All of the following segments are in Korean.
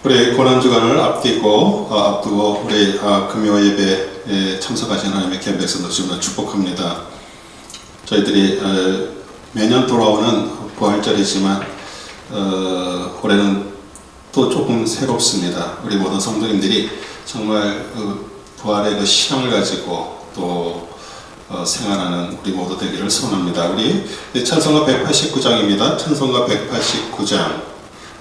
우리 고난주간을 앞두고 우리 금요 예배에 참석하신 하나님의 귀한 백성들 주님으로 축복합니다. 저희들이 매년 돌아오는 부활절이지만 올해는 또 조금 새롭습니다. 우리 모든 성도님들이 정말 부활의 그 신앙을 가지고 또 생활하는 우리 모두 되기를 소원합니다. 우리 찬송가 189장입니다. 찬송가 189장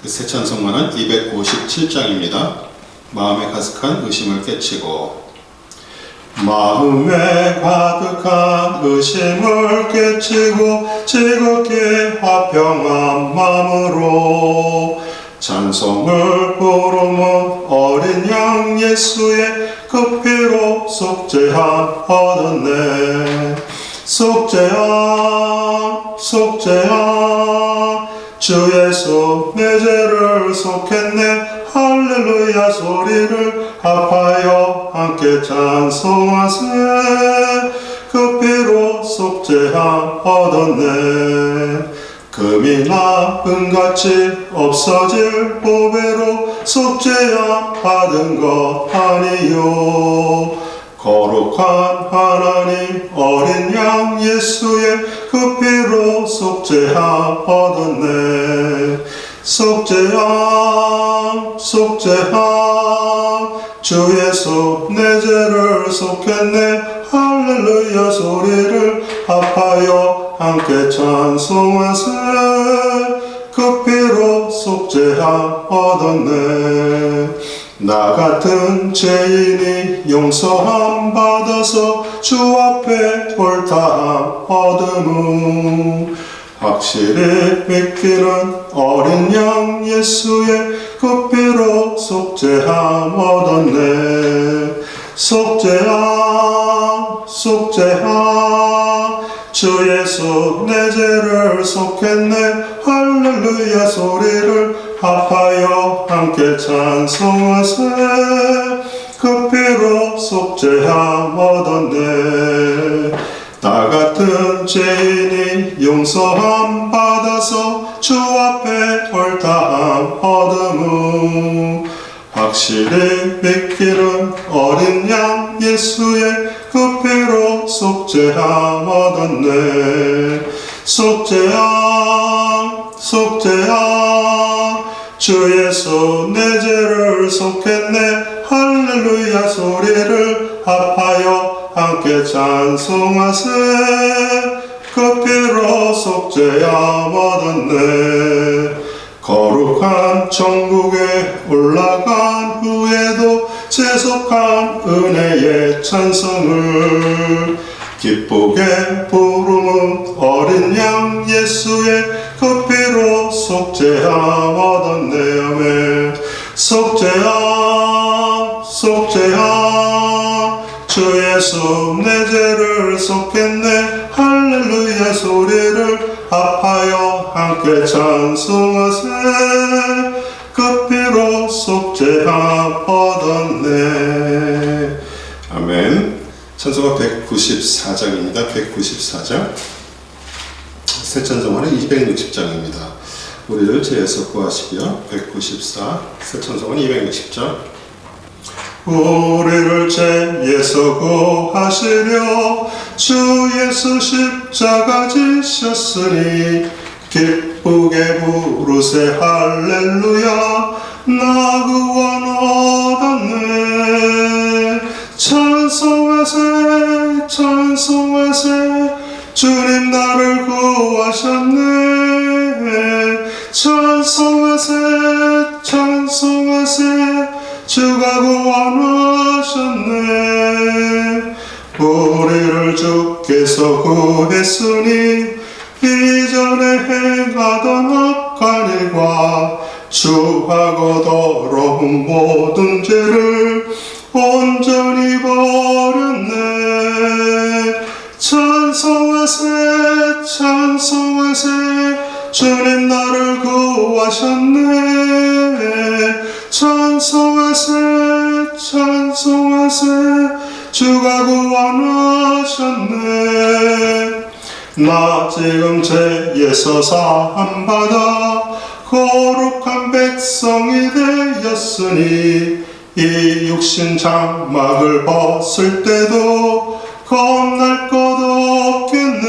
새 찬송가는 257장입니다. 마음에 가득한 의심을 깨치고. 마음에 가득한 의심을 깨치고 즐겁게 화평한 마음으로 찬송을 부르면 어린 양 예수의 그 피로 속죄함 얻었네. 속죄함 속죄함 주 예수 내 죄를 속했네. 할렐루야 소리를 합하여 함께 찬송하세. 그 피로 속죄함 얻었네. 금이나 은같이 없어질 보배로 속죄함 받은 것 아니요. 거룩한 하나님 어린 양 예수의 그 피로 속죄함 얻었네. 속죄함 속죄함 주 예수 내 죄를 속했네. 할렐루야 소리를 합하여 함께 찬송하세. 그 피로 속죄함 얻었네. 나 같은 죄인이 용서함 받아서 주 앞에 옳다함 얻음은 확실히 믿기는 어린 양 예수의 그 피로 속죄함 얻었네. 속죄함 속죄함 주 예수 내 죄를 속했네. 할렐루야 소리를 합하여 함께 찬송하세. 그 피로 속죄함 얻었네. 나 같은 죄인이 용서함 받아서 주 앞에 옳다함 얻음은 확실히 믿기는 어린 양 예수의 그 피로 속죄함 얻었네. 속죄함 속죄함 주 예수 내 죄를 속했네. 할렐루야 소리를 합하여 함께 찬송하세. 그 피로 속죄함 얻었네. 거룩한 천국에 올라간 후에도 세속한 은혜의 찬송을 기쁘게 부르는 어린 양 예수의 그 피로 속죄함 얻었네. 아멘. 속죄함 속죄함 주 예수 내 죄를 속했네. 할렐루야 소리를 합하여 함께 찬송하세. 그 피로 속죄함 얻었네. 아멘. 찬송가 194장입니다. 194장. 새 찬송가는 260장입니다. 우리를 죄에서 구하시기요. 194. 새 찬송가는 260장. 우리를 죄에서 구하시려 주 예수 십자가 지셨으니 기쁘게 부르세. 할렐루야 나 구원 얻었네. 찬송하세 찬송하세 주님 나를 구하셨네. 찬송하세 찬송하세 주가 구원하셨네. 우리를 주께서 구했으니 이전에 행하던 악한 일과 추하고 더러운 모든 죄를 온전히 버렸네. 찬송하세 찬송하세 주님 나를 구하셨네. 찬송하세 찬송하세 주가 구원하셨네. 나 지금 죄에서 사함받아 거룩한 백성이 되었으니 이 육신 장막을 벗을 때도 겁날 것 없겠네.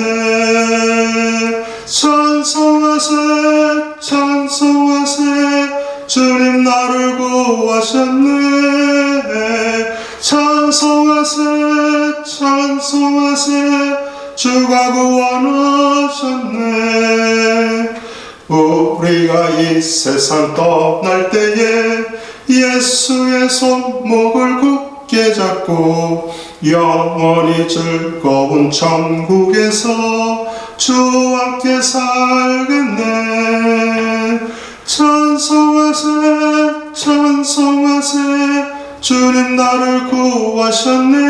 찬송하세 찬송하세 주님 나를 구하셨네. 찬송하세 찬송하세 주가 구원하셨네. 우리가 이 세상 떠날 때에 예수의 손목을 굳게 잡고 영원히 즐거운 천국에서 주와 함께 살겠네. 찬송하세 찬송하세 주님 나를 구하셨네.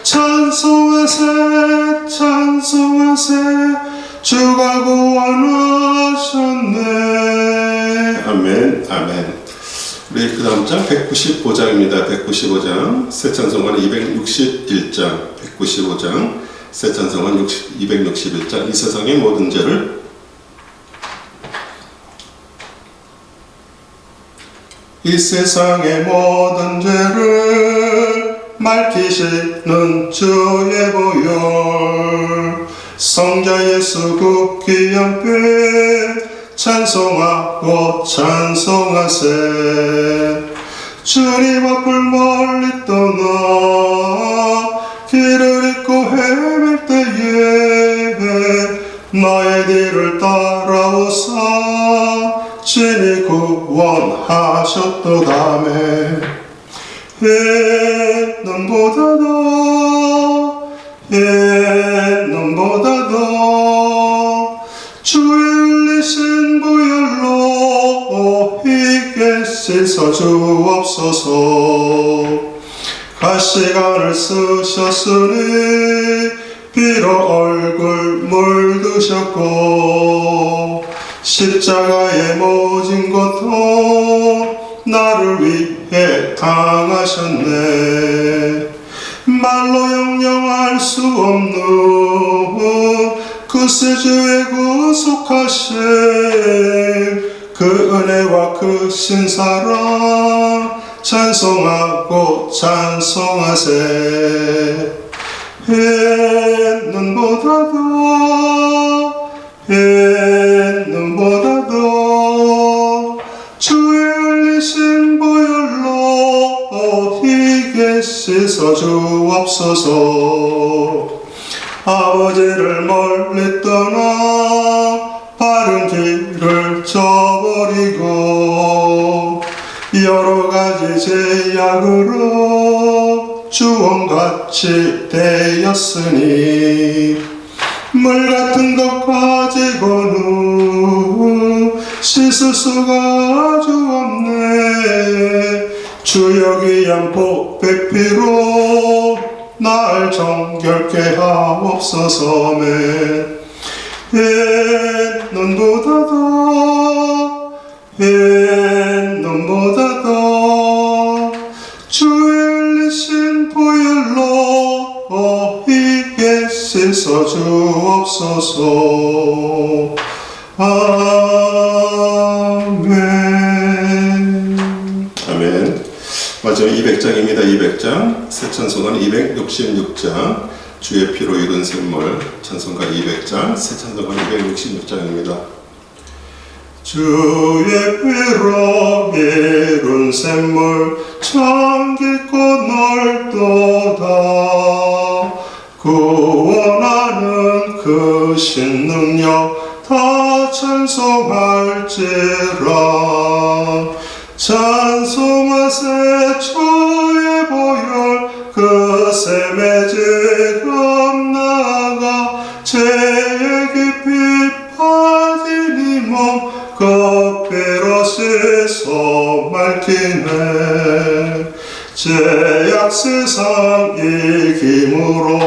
찬송하세 찬송하세 주가 구원하셨네. 아멘 아멘. 우리 그 다음 장 195장입니다. 195장 새 찬송가는 261장 195장 새 찬송가는 261장 이 세상의 모든 죄를 이 세상의 모든 죄를 맑히시는 주의 보혈 성자 예수 그 귀한 뼈 찬송하고 찬송하세. 주님 앞을 멀리 떠나 길을 잃고 헤맬 때에 나의 뒤를 따라오사 친히 구원하셨도다매. 옛놈보다도 주의 흘리신 보혈로 희게 씻어 주옵소서. 가시관을 쓰셨으니 피로 얼굴 물드셨고 십자가의 모진 고통 나를 위해 당하셨네. 말로 영영할 수 없는 그새 주의 구속하신 그 은혜와 그 신사랑 찬송하고 찬송하세. 옛눈보다도 주의 흘리신 보혈로 희게 씻어 주옵소서. 아버지를 멀리 떠나 바른 길을 저버리고 여러 가지 제약으로 주원같이 되었으니 물 같은 것 가지고는 씻을 수가 아주 없네. 주여 귀한 복백 피로 날 정결케 하옵소서매. 옛눈보다도 주의 흘리신 보혈로 희게 씻어 주옵소서. 아멘. 아멘. 마지막 200장입니다. 200장 새 찬송가는 266장 주의 피로 이룬 샘물 찬송가 200장 새 찬송가 266장입니다. 주의 피로 이룬 샘물 참 깊고 넓도다. 구원하는 그 신능력 다 찬송할지라. 찬송하세 주의 보혈 그 샘에 지금 나가 죄의 깊이 빠진 이 몸 그 피로 씻어 맑히네. 죄악 세상 이김으로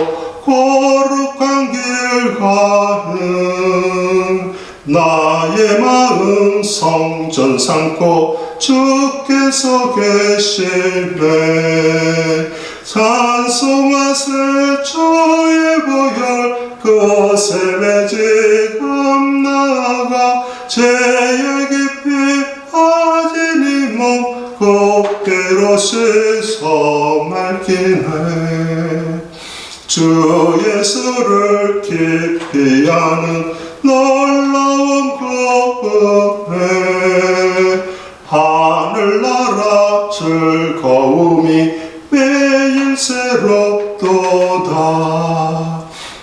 거룩한 길 가는 나의 마음 성전 삼고 주께서 계시네. 찬송하세 주의 보혈 그 샘에 지금 나가 죄 배로시서 맑기네. 주 예수를 깊이 아는 놀라운 그 은혜, 하늘나라 즐거움이 매일 새롭도다.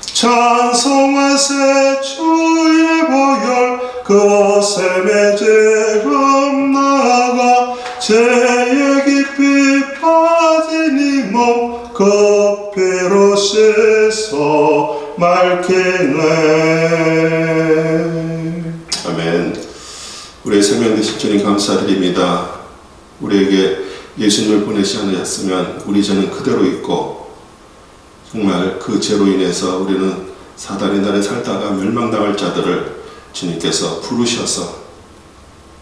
찬송하세 주의 보혈, 그 샘에 지금 나가 죄에 깊이 빠진 이 몸 그 피로 씻어 맑히네. 아멘. 우리의 생명 되신 주님 감사드립니다. 우리에게 예수님을 보내지 않으셨으면 우리 죄는 그대로 있고, 정말 그 죄로 인해서 우리는 사단의 날에 살다가 멸망당할 자들을 주님께서 부르셔서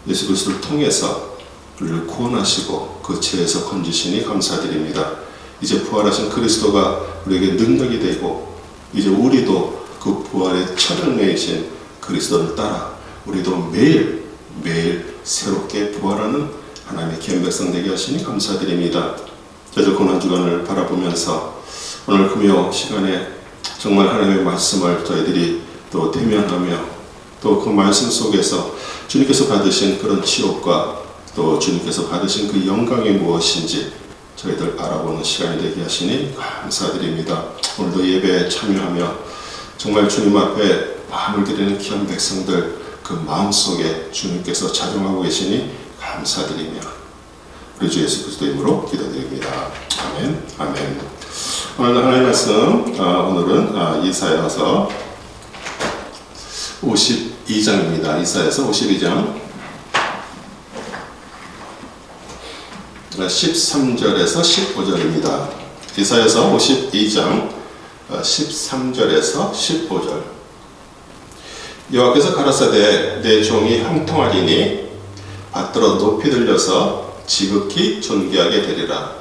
예수 그리스도를 통해서 우리를 구원하시고 그 죄에서 건지시니 감사드립니다. 이제 부활하신 그리스도가 우리에게 능력이 되고, 이제 우리도 그 부활의 첫열매이신 그리스도를 따라 우리도 매일 새롭게 부활하는 하나님의 귀한 백성 되게 하시니 감사드립니다. 저도 고난주간을 바라보면서 오늘 금요 시간에 정말 하나님의 말씀을 저희들이 또 대면하며 또 그 말씀 속에서 주님께서 받으신 그런 치욕과 또 주님께서 받으신 그 영광이 무엇인지 저희들 알아보는 시간이 되게 하시니 감사드립니다. 오늘도 예배에 참여하며 정말 주님 앞에 마음을 드리는 귀한 백성들 그 마음속에 주님께서 작용하고 계시니 감사드리며 우리 주 예수 그리스도 이름으로 기도드립니다. 아멘. 아멘. 오늘 하나님의 말씀, 오늘은 이사야서 52장입니다. 이사야서 52장 13절에서 15절입니다. 이사야서 52장 13절에서 15절. 여호와께서 가라사대 내 종이 형통하리니 받들어 높이 들려서 지극히 존귀하게 되리라.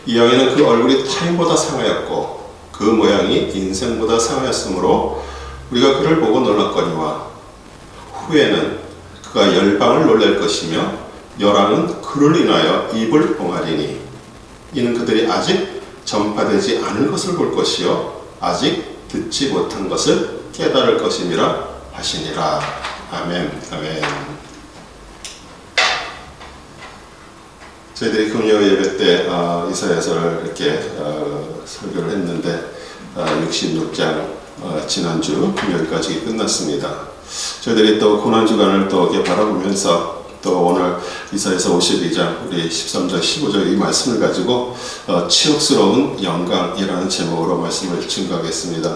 이 여인은 그 얼굴이 타인보다 상하였고 그 모양이 인생보다 상하였으므로 우리가 그를 보고 놀랐거니와 후에는 그가 열방을 놀랄 것이며 열왕은 그를 인하여 입을 봉하리니 이는 그들이 아직 전파되지 않은 것을 볼 것이요 아직 듣지 못한 것을 깨달을 것임이라 하시니라. 아멘. 아멘. 저희들이 금요 예배 때 이사야서를 이렇게 설교를 했는데 66장 지난주 금요일까지 끝났습니다. 저희들이 또 고난주간을 또 이렇게 바라보면서 또 오늘 이사야서 52장 우리 13절 15절 이 말씀을 가지고 치욕스러운 영광이라는 제목으로 말씀을 증거하겠습니다.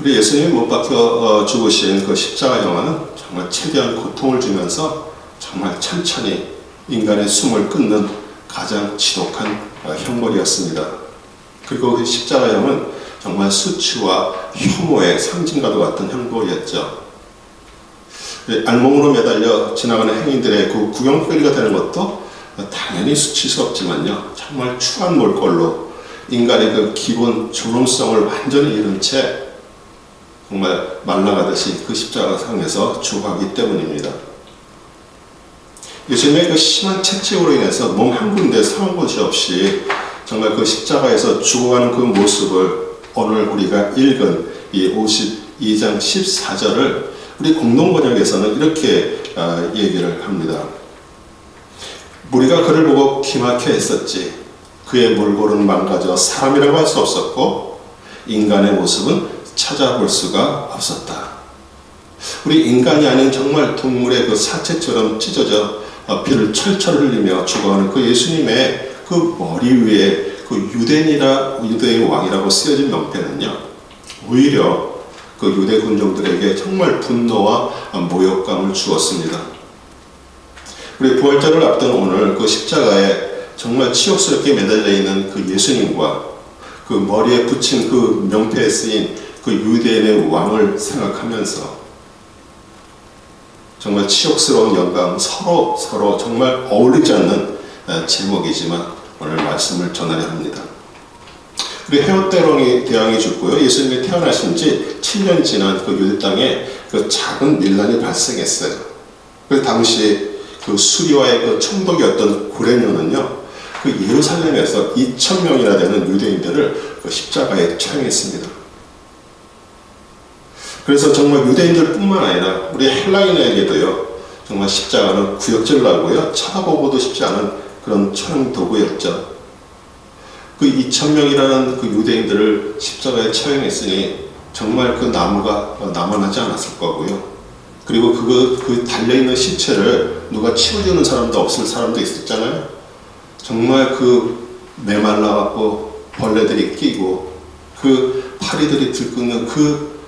우리 예수님이 못 박혀 죽으신 그 십자가형은 정말 최대한 고통을 주면서 정말 천천히 인간의 숨을 끊는 가장 지독한 형벌이었습니다. 그리고 그 십자가형은 정말 수치와 혐오의 상징과도 같은 형벌이었죠. 알몸으로 매달려 지나가는 행인들의 그 구경거리가 되는 것도 당연히 수치스럽지만요, 정말 추한 몰골로 인간의 그 기본 존엄성을 완전히 잃은 채 정말 말라가듯이 그 십자가상에서 죽어가기 때문입니다. 예수님의 그 심한 채찍으로 인해서 몸 한 군데 상한 곳이 없이 정말 그 십자가에서 죽어가는 그 모습을 오늘 우리가 읽은 이 52장 14절을 우리 공동번역에서는 이렇게 얘기를 합니다. 무리가 그를 보고 기막혀 했었지. 그의 몰골은 망가져 사람이라고 할 수 없었고 인간의 모습은 찾아볼 수가 없었다. 우리 인간이 아닌 정말 동물의 그 사체처럼 찢어져 피를 철철 흘리며 죽어가는 그 예수님의 그 머리 위에 그 유대의 왕이라고 쓰여진 명패는요, 오히려 그 유대 군종들에게 정말 분노와 모욕감을 주었습니다. 우리 부활절을 앞둔 오늘 그 십자가에 정말 치욕스럽게 매달려 있는 그 예수님과 그 머리에 붙인 그 명패에 쓰인 그 유대인의 왕을 생각하면서 정말 치욕스러운 영광, 서로 정말 어울리지 않는 제목이지만 오늘 말씀을 전하려 합니다. 우리 헤롯 대왕이 죽고요, 예수님이 태어나신 지 7년 지난 그 유대 땅에 그 작은 밀란이 발생했어요. 그 당시 그 수리와의 그 총독이었던 고레뇨는요, 그 예루살렘에서 2,000명이나 되는 유대인들을 그 십자가에 처형했습니다. 그래서 정말 유대인들뿐만 아니라 우리 헬라인에게도요, 정말 십자가는 구역질나고요, 쳐다보고도 싶지 않은 그런 처형 도구였죠. 그 2,000명이라는 그 유대인들을 십자가에 처형했으니 정말 그 나무가 남아나지 않았을 거고요. 그리고 그 달려있는 시체를 누가 치워주는 사람도 없을 사람도 있었잖아요. 정말 그 메말라갖고 벌레들이 끼고 그 파리들이 들끓는 그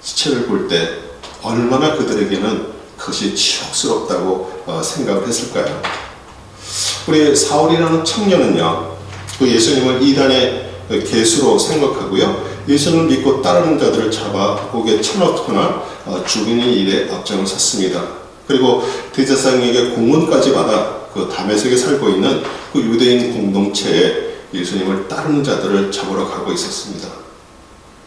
시체를 볼 때 얼마나 그들에게는 그것이 치욕스럽다고 생각을 했을까요? 우리 사울이라는 청년은요, 그 예수님을 이단의 개수로 생각하고요, 예수님을 믿고 따르는 자들을 잡아 목에 쳐넣거나 죽이는 일에 앞장을 섰습니다. 그리고 대제사장에게 공문까지 받아 그 다메섹에 살고 있는 그 유대인 공동체에 예수님을 따르는 자들을 잡으러 가고 있었습니다.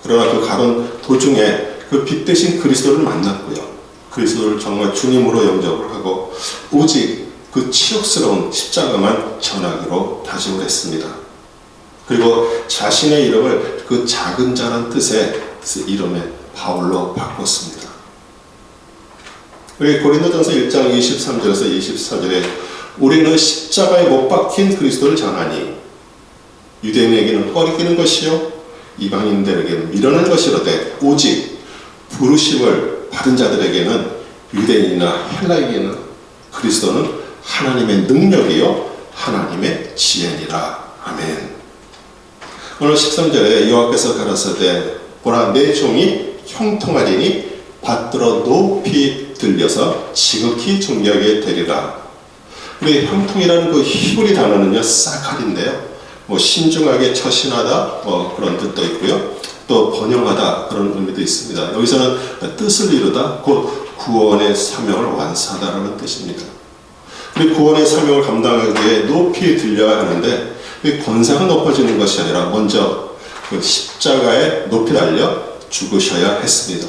그러나 그 가던 도중에 그 빛 대신 그리스도를 만났고요, 그리스도를 정말 주님으로 영접을 하고 오직 그 치욕스러운 십자가만 전하기로 다짐을 했습니다. 그리고 자신의 이름을 그 작은 자란 뜻의 이름에 바울로 바꿨습니다. 우리 고린도전서 1장 23절에서 24절에 우리는 십자가에 못 박힌 그리스도를 전하니 유대인에게는 꺼리끼는 것이요 이방인들에게는 미련한 것이로되 오직 부르심을 받은 자들에게는 유대인이나 헬라에게는 그리스도는 하나님의 능력이요 하나님의 지혜니라. 아멘. 오늘 13절에 여호와께서 가라사대 보라 내 종이 형통하리니 받들어 높이 들려서 지극히 존귀하게 되리라. 우리 형통이라는 그 히브리 단어는요 사칼인데요, 신중하게 처신하다 그런 뜻도 있고요, 또 번영하다 그런 의미도 있습니다. 여기서는 뜻을 이루다, 곧 구원의 사명을 완수하다라는 뜻입니다. 우리 구원의 사명을 감당하기에 높이 들려야 하는데 권세가 높아지는 것이 아니라 먼저 그 십자가에 높이 달려 죽으셔야 했습니다.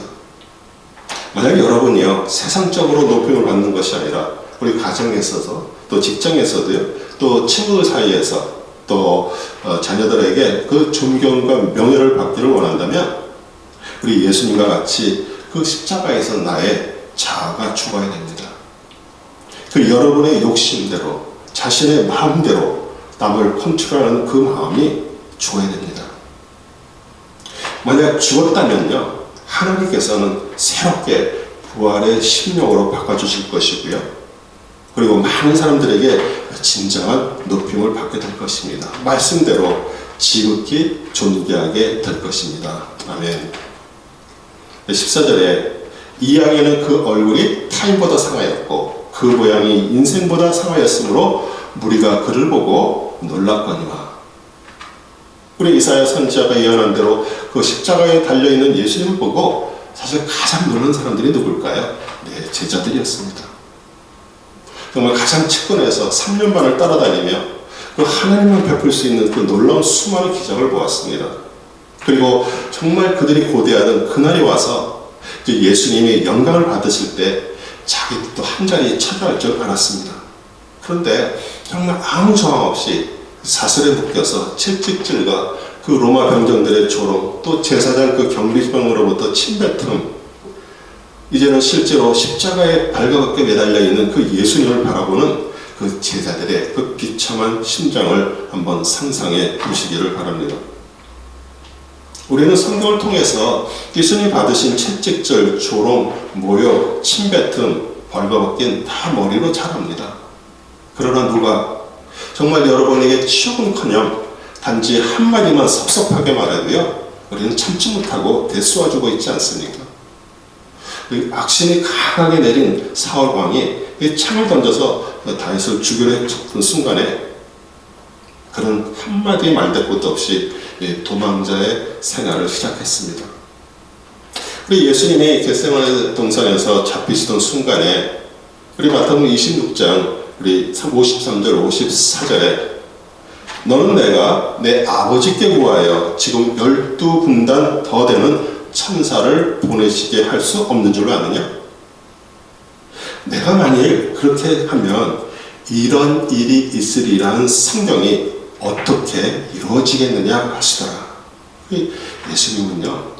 만약 여러분이요 세상적으로 높임을 받는 것이 아니라 우리 가정에 있어서 또 직장에서도요, 또 친구들 사이에서 또 자녀들에게 그 존경과 명예를 받기를 원한다면 우리 예수님과 같이 그 십자가에서 나의 자아가 죽어야 됩니다. 그 여러분의 욕심대로 자신의 마음대로 남을 컨트롤하는 그 마음이 죽어야 됩니다. 만약 죽었다면요, 하나님께서는 새롭게 부활의 심령으로 바꿔주실 것이고요, 그리고 많은 사람들에게 진정한 높임을 받게 될 것입니다. 말씀대로 지극히 존귀하게 될 것입니다. 아멘. 14절에 이 양에는 그 얼굴이 타인보다 상하였고 그 모양이 인생보다 상하였으므로 무리가 그를 보고 놀랐거니와. 우리 이사야 선지자가 예언한 대로 그 십자가에 달려있는 예수님을 보고 사실 가장 놀란 사람들이 누굴까요? 네, 제자들이었습니다. 정말 가장 측근에서 3년 반을 따라다니며 그 하나님만 베풀 수 있는 그 놀라운 수많은 기적을 보았습니다. 그리고 정말 그들이 고대하던 그날이 와서 예수님이 영광을 받으실 때 자기도 한 자리에 처할 줄 알았습니다. 그런데 정말 아무 저항 없이 사슬에 묶여서 채찍질과 그 로마 병정들의 조롱, 또 제사장 그 경비병으로부터 침뱉음, 이제는 실제로 십자가에 발가벗게 매달려 있는 그 예수님을 바라보는 그 제자들의 그 비참한 심정을 한번 상상해 보시기를 바랍니다. 우리는 성경을 통해서 예수님이 받으신 채찍질, 조롱, 모욕, 침뱉음, 벌거벗긴 다 머리로 잘 압니다. 그러나 누가 정말 여러분에게 치욕은커녕 단지 한마디만 섭섭하게 말해도요, 우리는 참지 못하고 대수와주고 있지 않습니까? 악신이 강하게 내린 사울 왕이 창을 던져서 다윗을 죽이려 했던 순간에 그런 한마디 말대꾸도 없이 도망자의 생활을 시작했습니다. 우리 예수님이 겟세마네 동산에서 잡히시던 순간에 우리 마태복음 26장 우리 53절 54절에 너는 내가 내 아버지께 구하여 지금 12분단 더 되는 천사를 보내시게 할 수 없는 줄로 아느냐? 내가 만일 그렇게 하면 이런 일이 있으리라는 성경이 어떻게 이루어지겠느냐 하시더라. 예수님은요,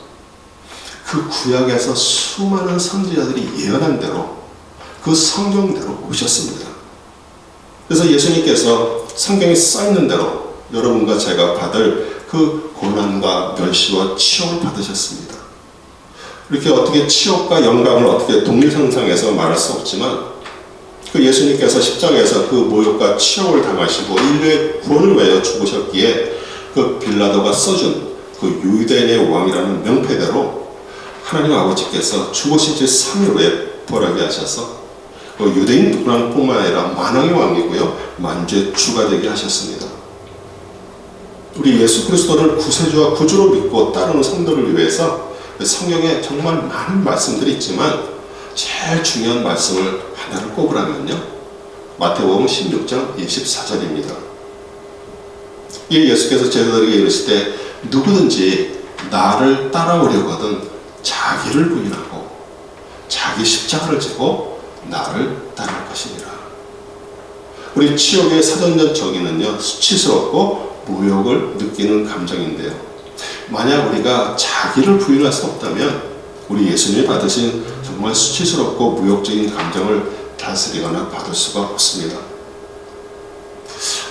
그 구약에서 수많은 선지자들이 예언한 대로 그 성경대로 오셨습니다. 그래서 예수님께서 성경에 써있는 대로 여러분과 제가 받을 그 고난과 멸시와 치욕을 받으셨습니다. 이렇게 어떻게 치욕과 영광을 어떻게 동일상상해서 말할 수 없지만 그 예수님께서 십자가에서 그 모욕과 치욕을 당하시고 인류의 구원을 위하여 죽으셨기에 그 빌라도가 써준 그 유대인의 왕이라는 명패대로 하나님 아버지께서 죽으신 지 3일 후에 부활하게 하셔서 그 유대인 군왕뿐만 아니라 만왕의 왕이고요, 만주의 주가 되게 하셨습니다. 우리 예수 그리스도를 구세주와 구주로 믿고 따르는 성도를 위해서 성경에 정말 많은 말씀들이 있지만 제일 중요한 말씀을 하나를 꼽으라면요, 마태복음 16장 24절입니다. 이 예수께서 제자들에게 이르시되 누구든지 나를 따라오려거든 자기를 부인하고 자기 십자가를 지고 나를 따를 것이니라. 우리 치욕의 사전적 정의는요, 수치스럽고 모욕을 느끼는 감정인데요, 만약 우리가 자기를 부인할 수 없다면 우리 예수님이 받으신 정말 수치스럽고 모욕적인 감정을 다스리거나 받을 수가 없습니다.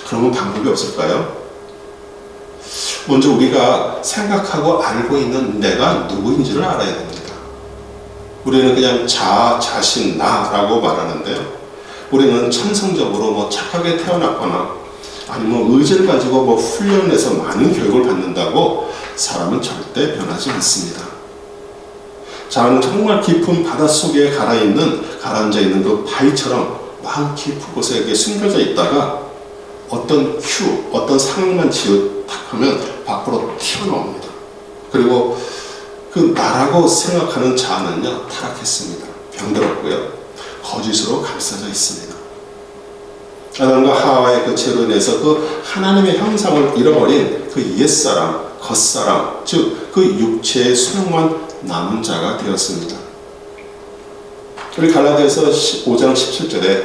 그러면 방법이 없을까요? 먼저 우리가 생각하고 알고 있는 내가 누구인지를 알아야 됩니다. 우리는 그냥 자신, 나라고 말하는데요, 우리는 천성적으로 착하게 태어났거나 아니면 의지를 가지고 훈련해서 많은 교육을 받는다고 사람은 절대 변하지 않습니다. 자는 정말 깊은 바닷속에 가라앉아 있는 그 바위처럼 마음 깊은 곳에 이렇게 숨겨져 있다가 어떤 상황만 지읒하면 밖으로 튀어나옵니다. 그리고 그 나라고 생각하는 자는요, 타락했습니다. 병들었고요, 거짓으로 감싸져 있습니다. 아담과 하와의 그 죄로 인해서 그 하나님의 형상을 잃어버린 그 옛사람, 겉사람, 즉 그 육체의 소용만 남은 자가 되었습니다. 우리 갈라디아서 5장 17절에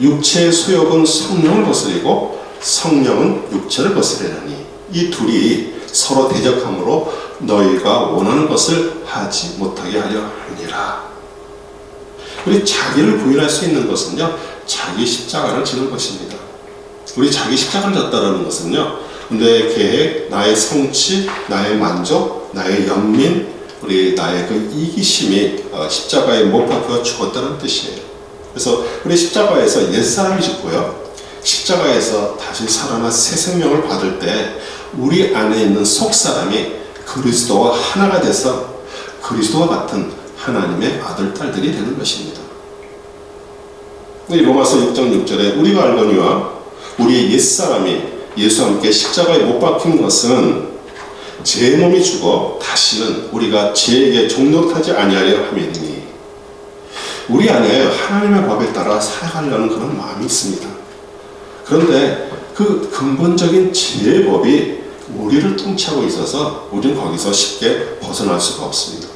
육체의 소욕은 성령을 거스리고 성령은 육체를 거스리라니 이 둘이 서로 대적함으로 너희가 원하는 것을 하지 못하게 하려 하느니라. 우리 자기를 부인할 수 있는 것은요, 자기 십자가를 지는 것입니다. 우리 자기 십자가를 졌다는 것은요, 내 계획, 나의 성취, 나의 만족, 나의 연민, 나의 그 이기심이 십자가에 못 박혀 죽었다는 뜻이에요. 그래서 우리 십자가에서 옛사람이 죽고요, 십자가에서 다시 살아나 새 생명을 받을 때 우리 안에 있는 속사람이 그리스도와 하나가 돼서 그리스도와 같은 하나님의 아들, 딸들이 되는 것입니다. 로마서 6장 6절에 우리가 알거니와 우리의 옛사람이 예수와 함께 십자가에 못 박힌 것은 제 몸이 죽어 다시는 우리가 죄에게 종노릇하지 아니하려 함이니, 우리 안에 하나님의 법에 따라 살아가려는 그런 마음이 있습니다. 그런데 그 근본적인 죄의 법이 우리를 통치하고 있어서 우리는 거기서 쉽게 벗어날 수가 없습니다.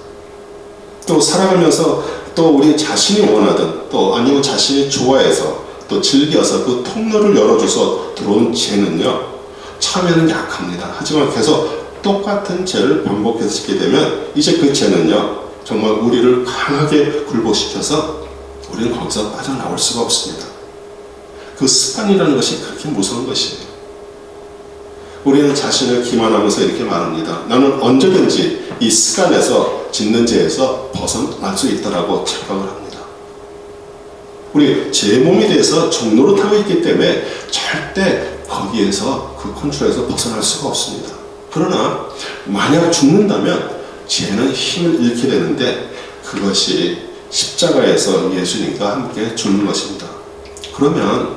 또 살아가면서 또 우리 자신이 원하든 또 아니면 자신이 좋아해서 또 즐겨서 그 통로를 열어줘서 들어온 죄는요, 처음에는 약합니다. 하지만 계속 똑같은 죄를 반복해서 짓게 되면 이제 그 죄는요, 정말 우리를 강하게 굴복시켜서 우리는 거기서 빠져나올 수가 없습니다. 그 습관이라는 것이 그렇게 무서운 것이에요. 우리는 자신을 기만하면서 이렇게 말합니다. 나는 언제든지 이 습관에서 짓는 죄에서 벗어날 수 있다라고 착각을 합니다. 우리 제 몸에 대해서 종노릇하고 있기 때문에 절대 거기에서 그 컨트롤에서 벗어날 수가 없습니다. 그러나 만약 죽는다면 죄는 힘을 잃게 되는데 그것이 십자가에서 예수님과 함께 죽는 것입니다. 그러면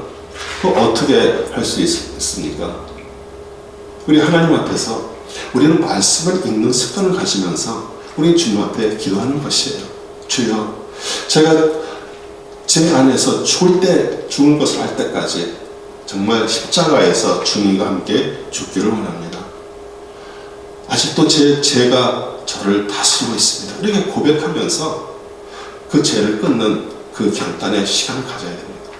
어떻게 할 수 있습니까? 우리 하나님 앞에서 우리는 말씀을 읽는 습관을 가지면서 우리 주님 앞에 기도하는 것이에요. 주여, 제가 제 안에서 죽을 것을 할 때까지 정말 십자가에서 주님과 함께 죽기를 원합니다. 아직도 제가 저를 다스리고 있습니다. 이렇게 고백하면서 그 죄를 끊는 그 결단의 시간을 가져야 됩니다.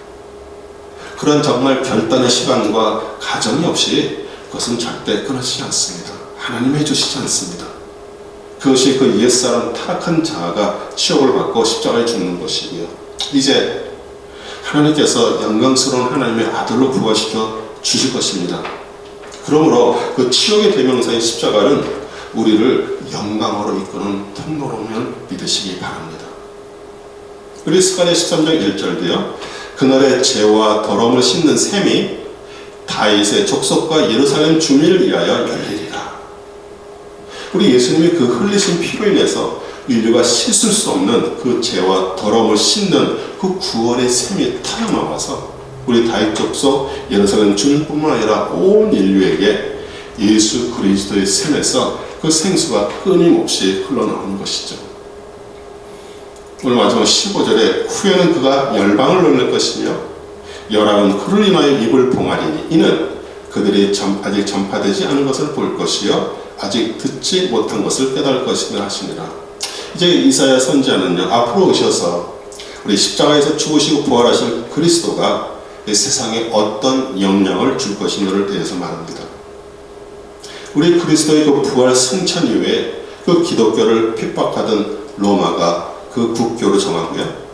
그런 정말 결단의 시간과 가정이 없이 그것은 절대 끊어지지 않습니다. 하나님이 해주시지 않습니다. 그것이 그 옛사람 타락한 자아가 치욕을 받고 십자가에 죽는 것이고요. 이제 하나님께서 영광스러운 하나님의 아들로 부활시켜 주실 것입니다. 그러므로 그 치욕의 대명사인 십자가는 우리를 영광으로 이끄는 통로로만 믿으시기 바랍니다. 우리 스가랴 13장 1절도요. 그날의 죄와 더러움을 씻는 샘이 다윗의 족속과 예루살렘 주민을 위하여 열리리라. 우리 예수님이 그 흘리신 피로 인해서 인류가 씻을 수 없는 그 죄와 더러움을 씻는 그 구원의 샘이 타나와서 우리 다윗 족속 예루살렘 주민뿐만 아니라 온 인류에게 예수 그리스도의 샘에서 그 생수가 끊임없이 흘러나오는 것이죠. 오늘 마지막 15절에 후에는 그가 열방을 놀릴 것이며 열왕은 그를 인하여 입을 봉하리니 이는 그들이 아직 전파되지 않은 것을 볼 것이요 아직 듣지 못한 것을 깨달을 것이라 하시니라. 이제 이사야 선지자는요 앞으로 오셔서 우리 십자가에서 죽으시고 부활하신 그리스도가 이 세상에 어떤 영향을 줄 것인가를 대해서 말합니다. 우리 그리스도의 그 부활 승천 이후에 그 기독교를 핍박하던 로마가 그 국교로 정하고요.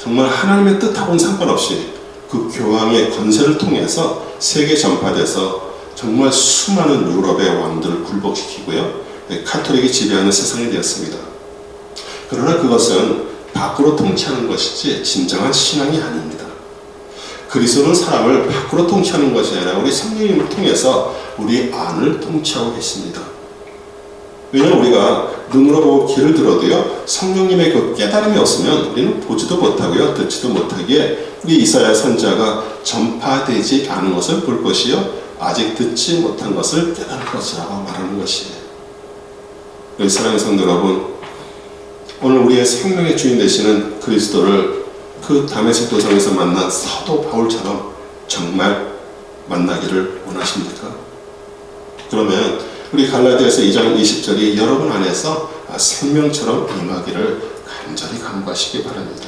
정말 하나님의 뜻하고는 상관없이 그 교황의 권세를 통해서 세계 전파돼서 정말 수많은 유럽의 왕들을 굴복시키고요. 카톨릭이 지배하는 세상이 되었습니다. 그러나 그것은 밖으로 통치하는 것이지 진정한 신앙이 아닙니다. 그리스도는 사람을 밖으로 통치하는 것이 아니라 우리 성령님을 통해서 우리 안을 통치하고 계십니다. 왜냐하면 우리가 눈으로 보고 귀를 들어도요 성령님의 그 깨달음이 없으면 우리는 보지도 못하고요 듣지도 못하기에 우리 이사야 선지자가 전파되지 않은 것을 볼 것이요 아직 듣지 못한 것을 깨달을 것이라고 말하는 것이에요. 우리 사랑하는 성도 여러분, 오늘 우리의 생명의 주인 되시는 그리스도를 그 다메섹 도상에서 만난 사도 바울처럼 정말 만나기를 원하십니까? 그러면 우리 갈라디아서 2장 20절이 여러분 안에서 생명처럼 임하기를 간절히 간구하시기 바랍니다.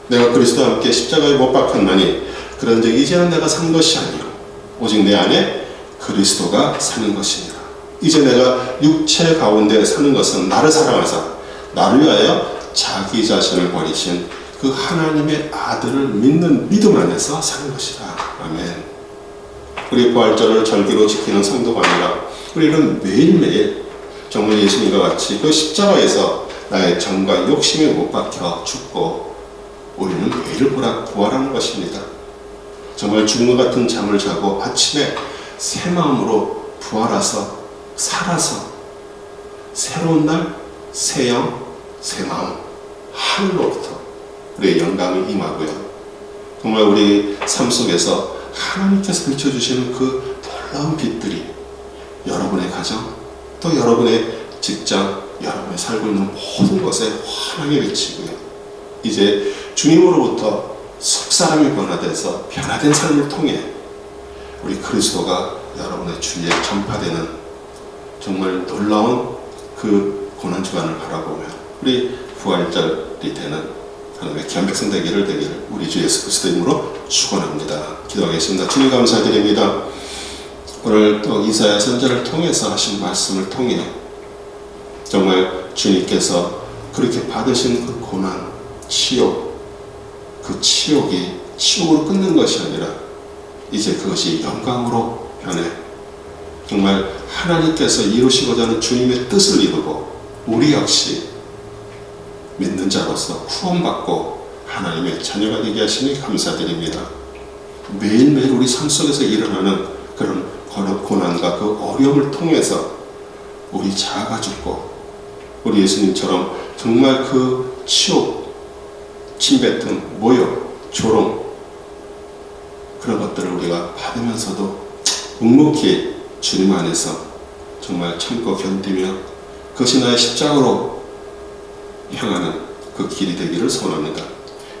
내가 그리스도와 함께 십자가에 못 박혔나니 그런즉 이제는 내가 산 것이 아니요 오직 내 안에 그리스도가 사는 것이니라. 이제 내가 육체 가운데 사는 것은 나를 사랑하사 나를 위하여 자기 자신을 버리신 그 하나님의 아들을 믿는 믿음 안에서 사는 것이다. 아멘. 우리 부활절을 절기로 지키는 성도가 아니라 우리는 매일매일 정말 예수님과 같이 그 십자가에서 나의 정과 욕심에 못 박혀 죽고 우리는 매일 부활하는 것입니다. 정말 죽은 것 같은 잠을 자고 아침에 새 마음으로 부활해서 살아서 새로운 날, 새 영, 새 마음 하늘로부터 우리의 영광이 임하고요. 정말 우리 삶 속에서 하나님께서 비춰주시는 그 놀라운 빛들이 여러분의 가정, 또 여러분의 직장, 여러분이 살고 있는 모든 것에 환하게 비치고요. 이제 주님으로부터 속사람이 변화돼서 변화된 삶을 통해 우리 그리스도가 여러분의 주위에 전파되는 정말 놀라운 그 고난주간을 바라보며 우리 부활절이 되는 하나님의 귀한 백성 되기를 우리 주 예수 그리스도의 이름으로 축원합니다. 기도하겠습니다. 주님 감사드립니다. 오늘 또 이사야 선지자를 통해서 하신 말씀을 통해 정말 주님께서 그렇게 받으신 그 고난, 치욕, 그 치욕이 치욕으로 끊는 것이 아니라 이제 그것이 영광으로 변해 정말 하나님께서 이루시고자 하는 주님의 뜻을 이루고 우리 역시 믿는 자로서 구원받고 하나님의 자녀가 되게 하시니 감사드립니다. 매일매일 우리 삶 속에서 일어나는 그런 고난과 그 어려움을 통해서 우리 자아가 죽고 우리 예수님처럼 정말 그 치욕, 침뱉음, 모욕, 조롱 그런 것들을 우리가 받으면서도 묵묵히 주님 안에서 정말 참고 견디며 그것이 나의 십자가로 향하는 그 길이 되기를 소원합니다.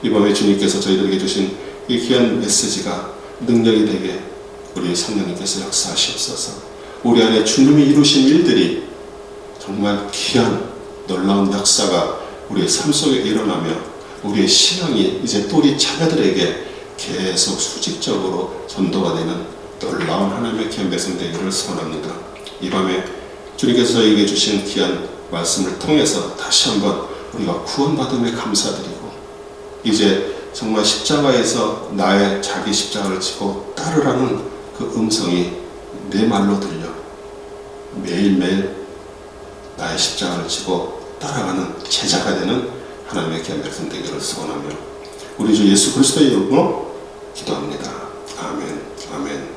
이 밤에 주님께서 저희들에게 주신 이 귀한 메시지가 능력이 되게 우리 성령님께서 역사하시옵소서. 우리 안에 주님이 이루신 일들이 정말 귀한 놀라운 역사가 우리의 삶 속에 일어나며 우리의 신앙이 이제 또 우리 자녀들에게 계속 수직적으로 전도가 되는 놀라운 하나님의 귀한 백성 되기를 소원합니다. 이 밤에 주님께서 저에게 주신 귀한 말씀을 통해서 다시 한번 우리가 구원받음에 감사드리고 이제 정말 십자가에서 나의 자기 십자가를 지고 따르라는 그 음성이 내 말로 들려 매일매일 나의 십자가를 지고 따라가는 제자가 되는 하나님의 귀한 백성 되기를 소원하며 우리 주 예수 그리스도의 이름으로 기도합니다. 아멘. 아멘.